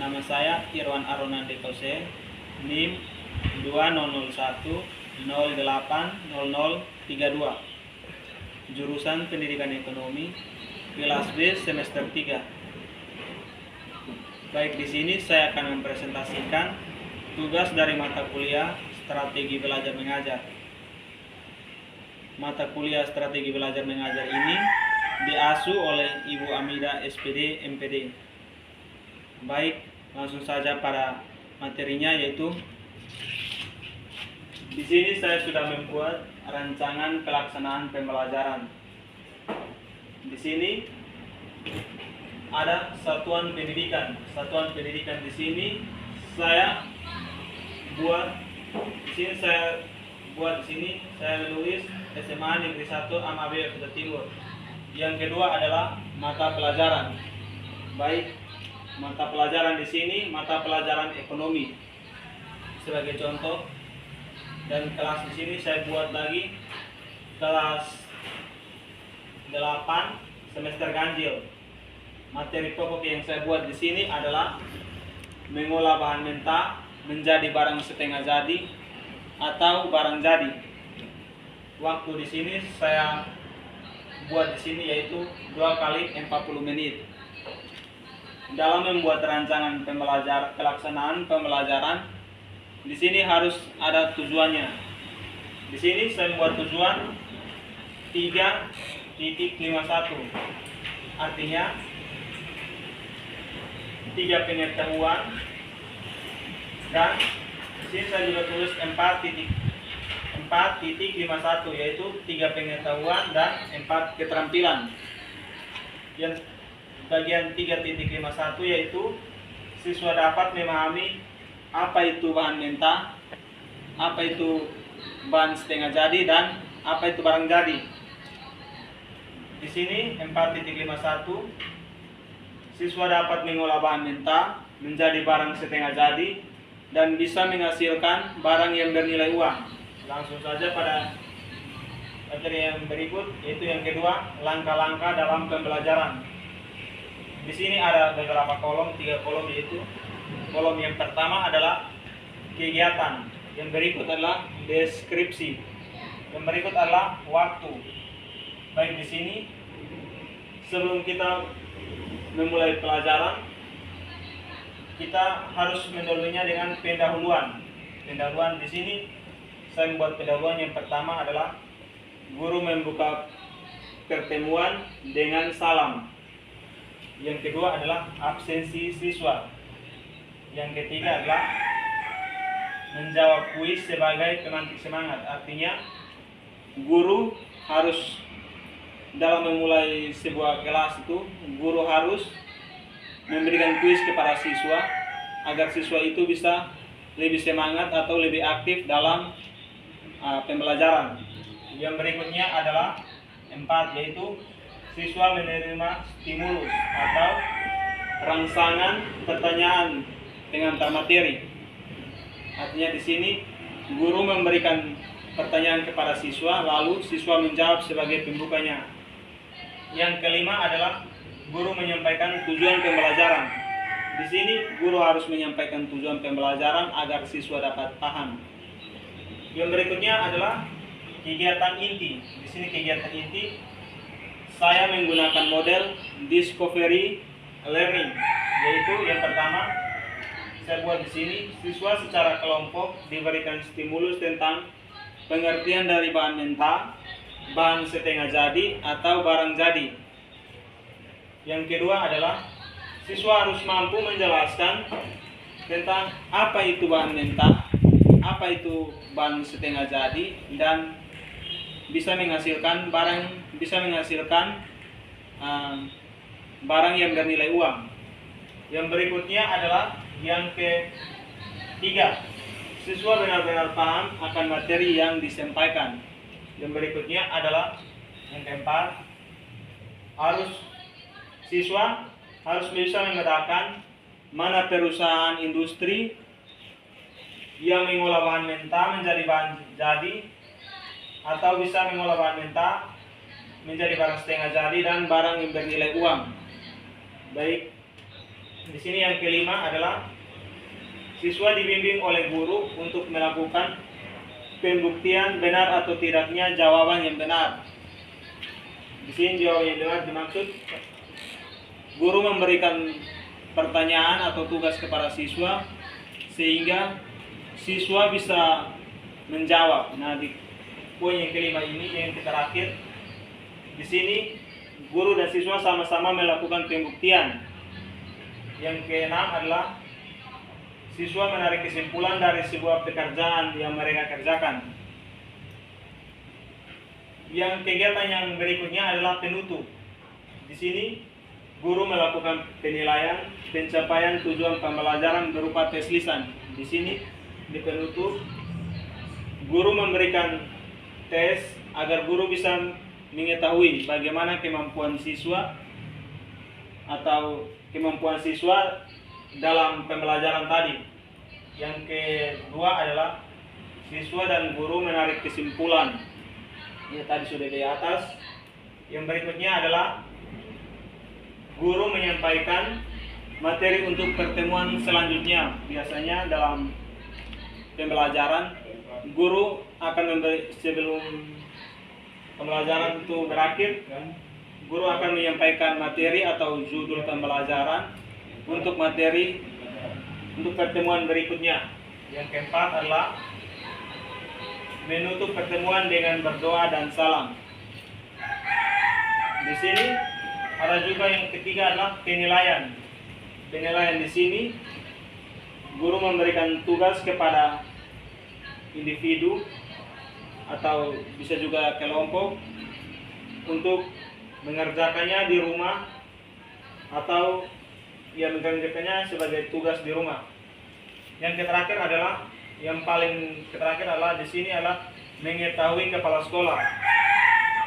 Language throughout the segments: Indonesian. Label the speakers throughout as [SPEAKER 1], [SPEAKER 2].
[SPEAKER 1] Nama saya Irwan Arunandi Kose, NIM 2001080032, jurusan Pendidikan Ekonomi, kelas B semester 3. Baik, di sini saya akan mempresentasikan tugas dari mata kuliah Strategi Belajar Mengajar. Mata kuliah Strategi Belajar Mengajar ini diasuh oleh Ibu Amida SPD MPD. Baik, langsung saja pada materinya, yaitu di sini saya sudah membuat rancangan pelaksanaan pembelajaran. Di sini ada satuan pendidikan. Satuan pendidikan di sini saya buat. Saya menulis SMA Negeri 1 AMAB Kota Timur. Yang kedua adalah mata pelajaran. Baik, mata pelajaran di sini mata pelajaran ekonomi sebagai contoh, dan kelas di sini saya buat lagi kelas 8 semester ganjil. Materi pokok yang saya buat di sini adalah mengolah bahan mentah menjadi barang setengah jadi atau barang jadi. Waktu di sini saya buat di sini yaitu 2 kali 40 menit. Dalam membuat rancangan pelaksanaan pembelajaran, di sini harus ada tujuannya. Di sini saya membuat tujuan 3.51. Artinya 3 pengetahuan, dan di sini saya juga tulis 4.51, yaitu 3 pengetahuan dan 4 keterampilan. Yang bagian 3.51 yaitu siswa dapat memahami apa itu bahan mentah, apa itu bahan setengah jadi, dan apa itu barang jadi. Di sini 4.51, siswa dapat mengolah bahan mentah menjadi barang setengah jadi dan bisa menghasilkan barang yang bernilai uang. Langsung saja pada materi yang berikut, yaitu yang kedua, langkah-langkah dalam pembelajaran. Di sini ada beberapa kolom, 3 kolom, yaitu kolom yang pertama adalah kegiatan, yang berikut adalah deskripsi, yang berikut adalah waktu. Baik, di sini sebelum kita memulai pelajaran, kita harus mendahulunya dengan pendahuluan. Pendahuluan di sini saya membuat pendahuluan yang pertama adalah guru membuka pertemuan dengan salam. Yang kedua adalah absensi siswa. Yang ketiga adalah menjawab kuis sebagai pemantik semangat. Artinya guru harus dalam memulai sebuah kelas itu, guru harus memberikan kuis kepada siswa agar siswa itu bisa lebih semangat atau lebih aktif dalam pembelajaran. Yang berikutnya adalah 4, yaitu siswa menerima stimulus atau rangsangan pertanyaan pengantar materi. Artinya di sini guru memberikan pertanyaan kepada siswa, lalu siswa menjawab sebagai pembukanya. Yang kelima adalah guru menyampaikan tujuan pembelajaran. Di sini guru harus menyampaikan tujuan pembelajaran agar siswa dapat paham. Yang berikutnya adalah kegiatan inti. Di sini kegiatan inti saya menggunakan model discovery learning, yaitu yang pertama saya buat di sini, siswa secara kelompok diberikan stimulus tentang pengertian dari bahan mentah, bahan setengah jadi atau barang jadi. Yang kedua adalah siswa harus mampu menjelaskan tentang apa itu bahan mentah, apa itu bahan setengah jadi, dan bisa menghasilkan barang yang bernilai uang. Yang berikutnya adalah yang ketiga, siswa benar-benar paham akan materi yang disampaikan. Yang berikutnya adalah yang keempat, siswa harus bisa membedakan mana perusahaan industri yang mengolah bahan mentah menjadi bahan jadi, atau bisa mengolah bahan mentah menjadi barang setengah jadi dan barang yang bernilai uang. Baik, Di sini yang kelima adalah siswa dibimbing oleh guru untuk melakukan pembuktian benar atau tidaknya jawaban yang benar. Di sini jawaban yang benar dimaksud guru memberikan pertanyaan atau tugas kepada siswa sehingga siswa bisa menjawab. Nah, di poin yang kelima ini yang terakhir, di sini guru dan siswa sama-sama melakukan pembuktian. Yang keenam adalah siswa menarik kesimpulan dari sebuah pekerjaan yang mereka kerjakan. Yang kegiatan yang berikutnya adalah penutup. Di sini guru melakukan penilaian pencapaian tujuan pembelajaran berupa tes lisan. Di sini di penutup guru memberikan tes agar guru bisa mengetahui bagaimana kemampuan siswa atau kemampuan siswa dalam pembelajaran tadi. Yang kedua adalah siswa dan guru menarik kesimpulan. Ini tadi sudah di atas. Yang berikutnya adalah guru menyampaikan materi untuk pertemuan selanjutnya. Biasanya dalam pembelajaran guru akan memberi, sebelum pembelajaran itu berakhir, guru akan menyampaikan materi atau judul pembelajaran untuk materi untuk pertemuan berikutnya. Yang keempat adalah menutup pertemuan dengan berdoa dan salam. Di sini ada juga yang ketiga adalah penilaian. Penilaian di sini guru memberikan tugas kepada individu atau bisa juga kelompok untuk mengerjakannya di rumah atau ia mengerjakannya sebagai tugas di rumah. Yang terakhir adalah di sini adalah mengetahui kepala sekolah.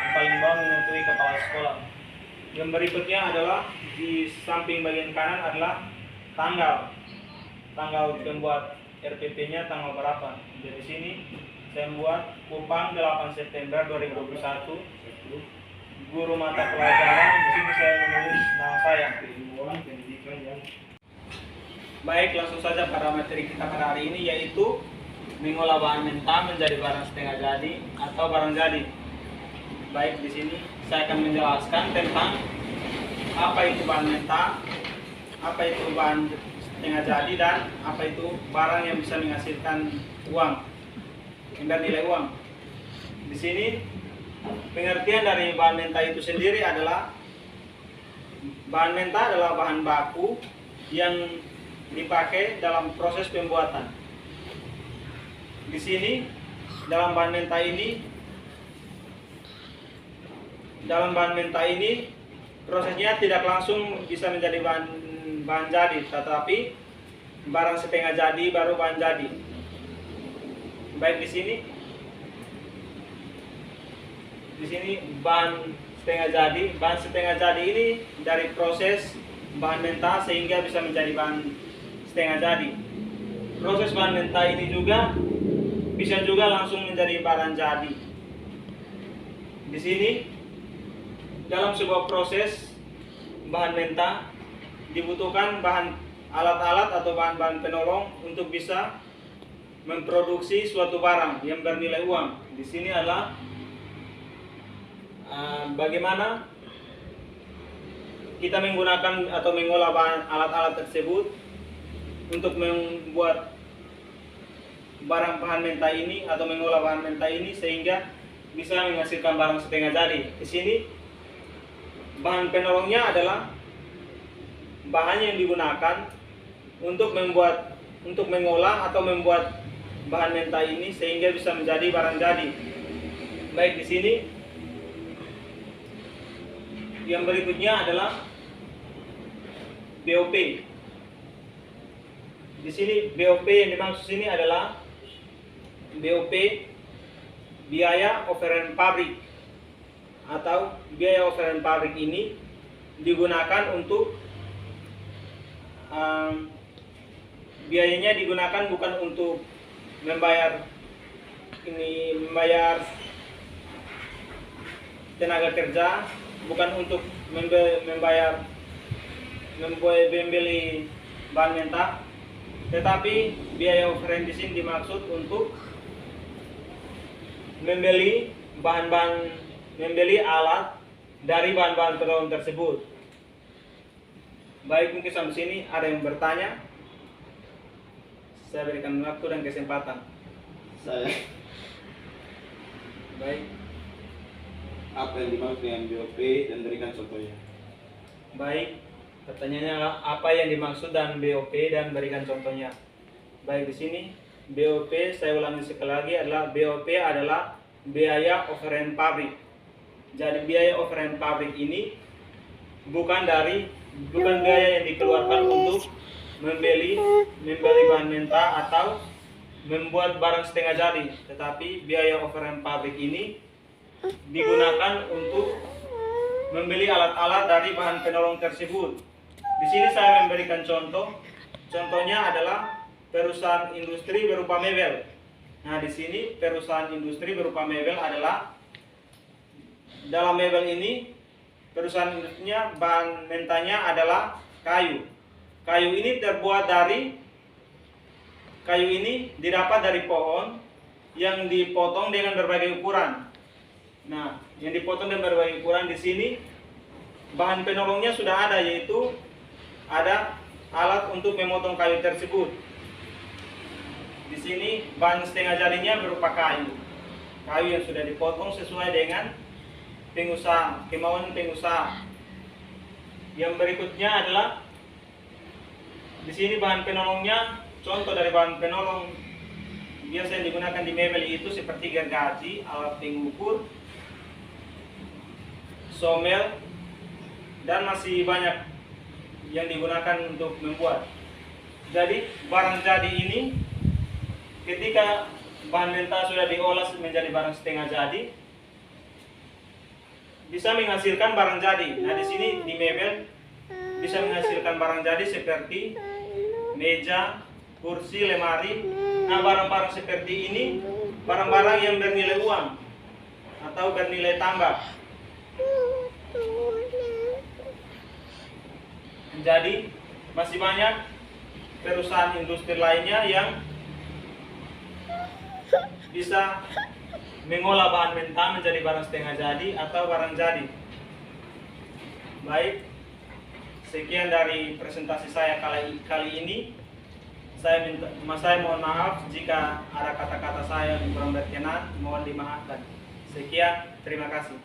[SPEAKER 1] Yang paling bawah mengetahui kepala sekolah. Yang berikutnya adalah di samping bagian kanan adalah tanggal pembuat RPP-nya tanggal berapa. Jadi di sini saya membuat Kupang 8 September 2021. Guru mata pelajaran, di sini saya menulis nama saya. Baik, langsung saja pada materi kita pada hari ini, yaitu mengolah bahan mentah menjadi barang setengah jadi atau barang jadi. Baik, di sini saya akan menjelaskan tentang apa itu bahan mentah, apa itu bahan setengah jadi, dan apa itu barang yang bisa menghasilkan uang, yang bernilai uang. Di sini pengertian dari bahan mentah itu sendiri adalah bahan mentah adalah bahan baku yang dipakai dalam proses pembuatan. Di sini dalam bahan mentah ini prosesnya tidak langsung bisa menjadi bahan jadi, tetapi barang setengah jadi baru bahan jadi. Baik, di sini bahan setengah jadi ini dari proses bahan mentah sehingga bisa menjadi bahan setengah jadi. Proses bahan mentah ini juga bisa juga langsung menjadi barang jadi. Di sini dalam sebuah proses bahan mentah dibutuhkan alat-alat atau bahan-bahan penolong untuk bisa memproduksi suatu barang yang bernilai uang. Di sini adalah bagaimana kita menggunakan atau mengolah alat-alat tersebut untuk membuat barang bahan mentah ini atau mengolah bahan mentah ini sehingga bisa menghasilkan barang setengah jadi. Di sini bahan penolongnya adalah bahan yang digunakan untuk mengolah atau membuat bahan mentah ini sehingga bisa menjadi barang jadi. Baik, di sini yang berikutnya adalah BOP. Di sini BOP yang dimaksud sini adalah BOP, biaya overhead pabrik, atau biaya overhead pabrik ini digunakan untuk biayanya digunakan bukan untuk membayar tenaga kerja, bukan untuk membayar membeli bahan mentah, tetapi biaya overhead di sini dimaksud untuk membeli alat dari bahan-bahan penolong tersebut. Baik, mungkin sampai sini ada yang bertanya. Saya berikan waktu dan kesempatan.
[SPEAKER 2] Saya.
[SPEAKER 1] Baik.
[SPEAKER 2] Apa yang dimaksud dengan BOP dan berikan contohnya?
[SPEAKER 1] Baik, pertanyaannya adalah apa yang dimaksud dan BOP dan berikan contohnya. Baik, di sini BOP, saya ulangi sekali lagi, adalah BOP adalah biaya overhead pabrik. Jadi biaya overhead pabrik ini bukan biaya yang dikeluarkan untuk membeli bahan mentah atau membuat barang setengah jadi, tetapi biaya overhead pabrik ini digunakan untuk membeli alat-alat dari bahan penolong tersebut. Di sini saya memberikan contoh. Contohnya adalah perusahaan industri berupa mebel. Nah, di sini perusahaan industri berupa mebel adalah, dalam mebel ini perusahaan industrinya bahan mentahnya adalah kayu. Kayu ini didapat dari pohon yang dipotong dengan berbagai ukuran. Nah, yang dipotong dengan berbagai ukuran, di sini bahan penolongnya sudah ada, yaitu ada alat untuk memotong kayu tersebut. Di sini bahan setengah jadinya berupa kayu yang sudah dipotong sesuai dengan kemauan pengusaha. Yang berikutnya adalah di sini bahan penolongnya. Contoh dari bahan penolong biasa yang digunakan di mebel itu seperti gergaji, alat pengukur, somel, dan masih banyak yang digunakan untuk membuat. Jadi barang jadi ini, ketika bahan mentah sudah diolah menjadi barang setengah jadi, bisa menghasilkan barang jadi. Nah, di sini di mebel bisa menghasilkan barang jadi seperti meja, kursi, lemari. Nah, barang-barang seperti ini barang-barang yang bernilai uang atau bernilai tambah. Jadi masih banyak perusahaan industri lainnya yang bisa mengolah bahan mentah menjadi barang setengah jadi atau barang jadi. Baik, sekian dari presentasi saya kali ini. Saya mohon maaf jika ada kata-kata saya yang kurang berkenan, mohon dimaafkan. Sekian, terima kasih.